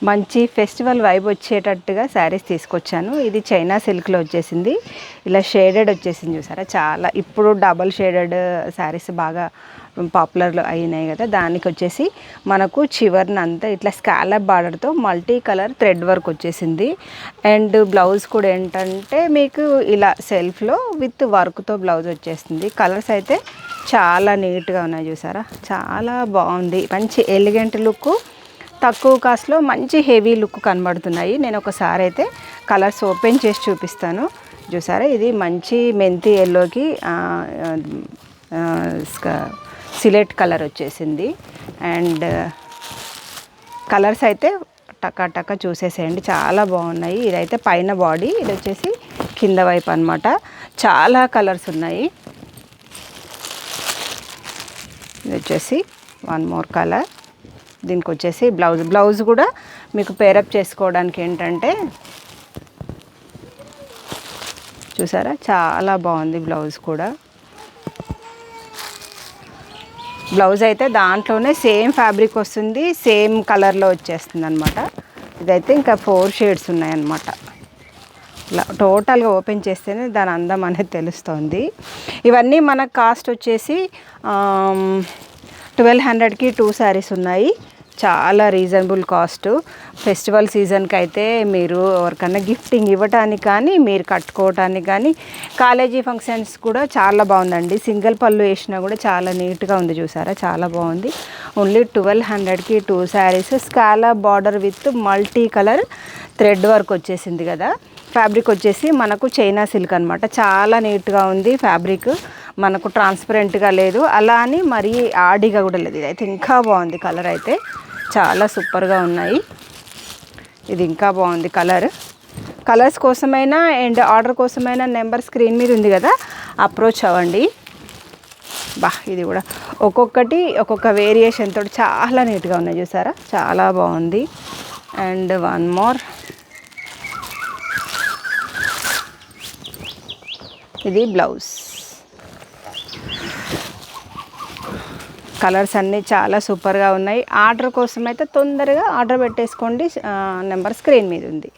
మంచి festival vibe వచ్చేటట్టుగా శారీస్ తీసుకొచ్చాను. ఇది చైనా సిల్క్లో వచ్చేసింది, ఇలా షేడెడ్ వచ్చేసింది చూసారా. చాలా ఇప్పుడు డబల్ షేడెడ్ శారీస్ బాగా పాపులర్లో అయినాయి కదా. దానికి వచ్చేసి మనకు చివరినంతా ఇట్లా స్కాలప్ బార్డర్తో మల్టీ కలర్ థ్రెడ్ వర్క్ వచ్చేసింది. అండ్ బ్లౌజ్ కూడా ఏంటంటే మీకు ఇలా సెల్ఫ్లో విత్ వర్క్తో బ్లౌజ్ వచ్చేస్తుంది. కలర్స్ అయితే చాలా నీట్గా ఉన్నాయి చూసారా, చాలా బాగుంది. మంచి ఎలిగెంట్ లుక్, తక్కువ కాస్ట్లో మంచి హెవీ లుక్ కనబడుతున్నాయి. నేను ఒకసారి అయితే కలర్స్ ఓపెన్ చేసి చూపిస్తాను చూసారా. ఇది మంచి మెంతి ఎల్లోకి సిలెట్ కలర్ వచ్చేసింది. అండ్ కలర్స్ అయితే టకా టకా చూసేసేయండి, చాలా బాగున్నాయి. ఇదైతే పైన బాడీ, ఇది వచ్చేసి కింద వైపు అనమాట. చాలా కలర్స్ ఉన్నాయి. ఇది వచ్చేసి వన్ మోర్ కలర్. దీనికి వచ్చేసి బ్లౌజ్ కూడా మీకు పేరప్ చేసుకోవడానికి ఏంటంటే చూసారా, చాలా బాగుంది బ్లౌజ్ కూడా. బ్లౌజ్ అయితే దాంట్లోనే సేమ్ ఫ్యాబ్రిక్ వస్తుంది, సేమ్ కలర్లో వచ్చేస్తుంది అనమాట. ఇదైతే ఇంకా 4 షేడ్స్ ఉన్నాయన్నమాట. ఇలా టోటల్గా ఓపెన్ చేస్తేనే దాని అందం అనేది తెలుస్తుంది. ఇవన్నీ మనకు కాస్ట్ వచ్చేసి 1200కి 2 శారీస్ ఉన్నాయి. చాలా రీజనబుల్ కాస్ట్. ఫెస్టివల్ సీజన్కి అయితే మీరు ఎవరికన్నా గిఫ్టింగ్ ఇవ్వటానికి కానీ, మీరు కట్టుకోవటానికి కానీ, కాలేజీ ఫంక్షన్స్ కూడా చాలా బాగుందండి. సింగిల్ పళ్ళు వేసినా కూడా చాలా నీట్గా ఉంది చూసారా, చాలా బాగుంది. ఓన్లీ 1200కి 2 saris. Scallop border with multi colour thread work వచ్చేసింది కదా. ఫ్యాబ్రిక్ వచ్చేసి మనకు చైనా సిల్క్ అనమాట. చాలా నీట్గా ఉంది ఫ్యాబ్రిక్, మనకు ట్రాన్స్పరెంట్గా లేదు, అలా అని మరీ ఆడిగా కూడా లేదు. ఇదైతే ఇంకా బాగుంది, కలర్ అయితే చాలా సూపర్గా ఉన్నాయి. ఇది ఇంకా బాగుంది కలర్స్ కోసమైనా అండ్ ఆర్డర్ కోసమైనా నెంబర్ స్క్రీన్ మీద ఉంది కదా, అప్రోచ్ అవ్వండి. ఇది కూడా ఒక్కొక్కటి ఒక్కొక్క వేరియేషన్ తోటి చాలా నీట్గా ఉన్నాయి చూసారా, చాలా బాగుంది. అండ్ వన్ మోర్, ఇది బ్లౌజ్. కలర్స్ అన్నీ చాలా సూపర్గా ఉన్నాయి. ఆర్డర్ కోసం అయితే తొందరగా ఆర్డర్ పెట్టేసుకోండి, నెంబర్ స్క్రీన్ మీద ఉంది.